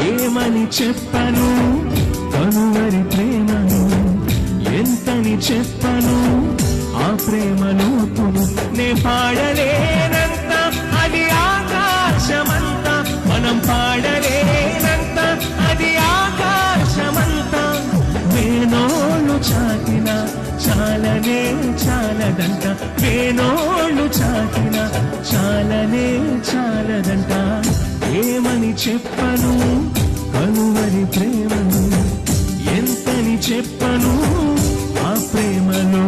ఏమని చెప్పను కనువరి ప్రేమను, ఎంతని చెప్పను ఆ ప్రేమను నే పాడలేనంత అది ఆకాశమంత, మనం పాడలేనంత అది ఆకాశమంత. వేణోళ్ళు చాటిన చాలనే చాలదంట, వేణోళ్ళు చాటిన చాలనే చాలదంట. ఏమని చెప్పను కనువరి ప్రేమను, ఎంతని చెప్పను ఆ ప్రేమలో